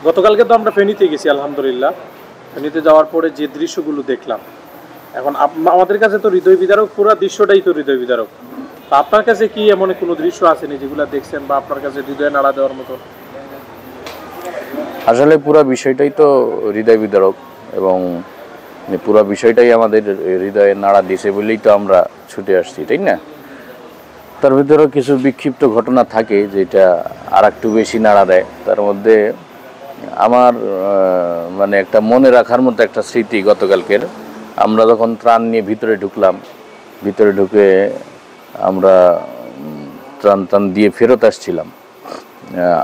গতকালকে তো আমরা ফেনীতে গেছি আলহামদুলিল্লাহ। ফেনীতে যাওয়ার পরে যে দৃশ্যগুলো দেখলাম, এখন আমাদের কাছে তো হৃদয় বিদারক, পুরো দৃশ্যটাই তো হৃদয় বিদারক। তা আপনার কাছে কি এমন কোনো দৃশ্য আসেনি যেগুলো দেখছেন বা আপনার কাছে হৃদয় নাড়া দেওয়ার মতো? আসলে পুরো বিষয়টাই তো হৃদয় বিদারক এবং পুরো বিষয়টাই আমাদের হৃদয়ে নাড়া দিয়েছে বলেই তো আমরা ছুটে আসছি, তাই না? তার ভিতরেও কিছু বিক্ষিপ্ত ঘটনা থাকে যেটা আর একটু বেশি নাড়া দেয়। তার মধ্যে আমার মানে একটা মনে রাখার মতো একটা স্মৃতি গতকালকের। আমরা যখন ত্রাণ নিয়ে ভিতরে ঢুকলাম, ভিতরে ঢুকে আমরা ত্রাণ দিয়ে ফেরত আসছিলাম।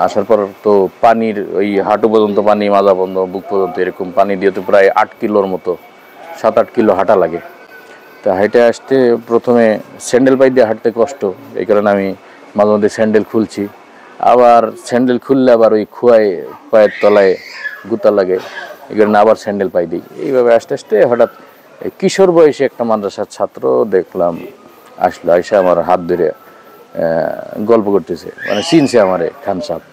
আসার পর তো পানির ওই হাঁটু পর্যন্ত পানি, মাজা পর্যন্ত, বুক পর্যন্ত এরকম পানি দিয়ে তো প্রায় 8 কিলোর মতো, 7-8 কিলো হাঁটা লাগে। তা হেঁটে আসতে প্রথমে স্যান্ডেল পাই দিয়ে হাঁটতে কষ্ট, এই কারণে আমি মাঝে মধ্যে স্যান্ডেল খুলছি। আবার স্যান্ডেল খুললে আবার ওই খুয়ায় পায়ের তলায় গুতা লাগে, এই কারণে আবার স্যান্ডেল পাই দিই। এইভাবে আস্তে আস্তে হঠাৎ কিশোর বয়সী একটা মাদ্রাসার ছাত্র দেখলাম আসলো, এসে আমার হাত ধরে গল্প করতেছে, মানে চিনছে আমারে খান সাহেব।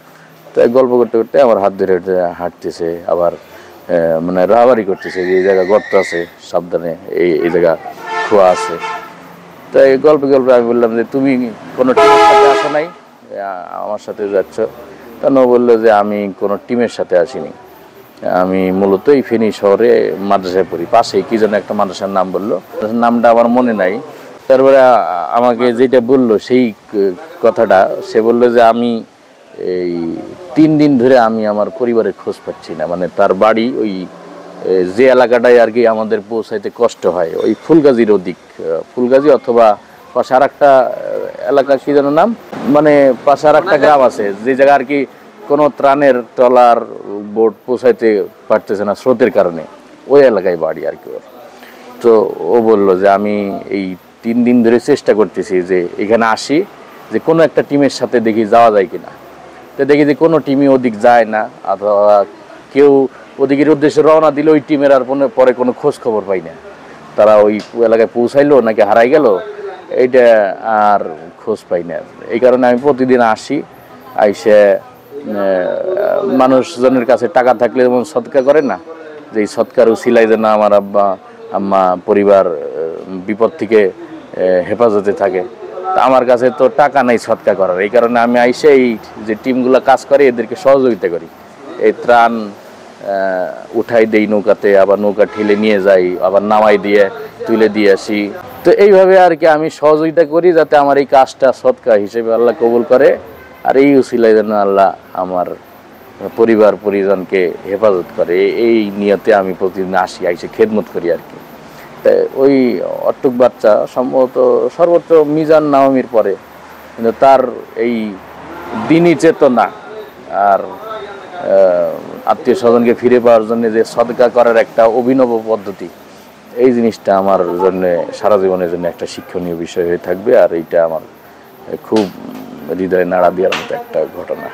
তাই গল্প করতে করতে আমার হাত ধরে হাঁটতেছে, আবার মানে রাহাবারি করতেছে যে এই জায়গা গর্ত আছে, সাবধানে, এই জায়গা খোয়া আছে। তাই গল্পে গল্পে আমি বললাম যে তুমি কোনো টিমের সাথে আসো নাই, আমার সাথে যাচ্ছ? কেন? বললো যে আমি কোনো টিমের সাথে আসিনি, আমি মূলত এই ফেনী শহরে মাদ্রাসায় পড়ি। পাশেই কি যেন একটা মাদ্রাসার নাম বললো, নামটা আমার মনে নাই। তারপরে আমাকে যেটা বললো সেই কথাটা, সে বললো যে আমি এই 3 দিন ধরে আমি আমার পরিবারের খোঁজ পাচ্ছি না। মানে তার বাড়ি ওই যে এলাকাটায় আর কি আমাদের পৌঁছাইতে কষ্ট হয়, ওই ফুলগাজীর ওদিক, ফুলগাজী অথবা পাশে আর একটা এলাকা কি যেন নাম, মানে পাশে আর একটা গ্রাম আছে যে জায়গা আর কি কোনো ত্রাণের ট্রলার বোট পৌঁছাইতে পারতেছে না স্রোতের কারণে, ওই এলাকায় বাড়ি আর কি ওর। তো ও বললো যে আমি এই 3 দিন ধরে চেষ্টা করতেছি যে এখানে আসি, যে কোনো একটা টিমের সাথে দেখি যাওয়া যায় কিনা। তো দেখি যে কোনো টিমই ওদিক যায় না, অথবা কেউ ওদিকের উদ্দেশ্যে রওনা দিলে ওই টিমের আর পরে কোনো খোঁজ খবর পাই না। তারা ওই এলাকায় পৌঁছাইলো নাকি হারাই গেল, এইটা আর খোঁজ পাই না। এই কারণে আমি প্রতিদিন আসি, আইসে মানুষজনের কাছে টাকা থাকলে যেমন সৎকার করে না, যে এই সৎকার উছিলাই যেন আমার আব্বা আম্মা পরিবার বিপদ থেকে হেফাজতে থাকে। তা আমার কাছে তো টাকা নাই সৎকার করার, এই কারণে আমি আইসে এই যে টিমগুলো কাজ করে এদেরকে সহযোগিতা করি। এই ত্রাণ উঠাই দেই নৌকাতে, আবার নৌকা ঠেলে নিয়ে যাই, আবার নামাই দিয়ে তুলে দিয়ে আসি। তো এইভাবে আর কি আমি সহযোগিতা করি, যাতে আমার এই কাজটা সৎকার হিসেবে আল্লাহ কবুল করে। আর এই উসিলায় যেন আল্লাহ আমার পরিবার পরিজনকে হেফাজত করে, এই নিয়তে আমি প্রতিদিন আসি, আইসে খেদমত করি আর কি। ওই অট্টুক বাচ্চা সম্ভবত সর্বোচ্চ মিজান নাওমির পরে, কিন্তু তার এই দিনই চেতনা আর আত্মীয় স্বজনকে ফিরে পাওয়ার জন্য যে সদকা করার একটা অভিনব পদ্ধতি, এই জিনিসটা আমার জন্য সারা জীবনের জন্য একটা শিক্ষণীয় বিষয় হয়ে থাকবে। আর এইটা আমার খুব হৃদয়ে নাড়া দেওয়ার মতো একটা ঘটনা।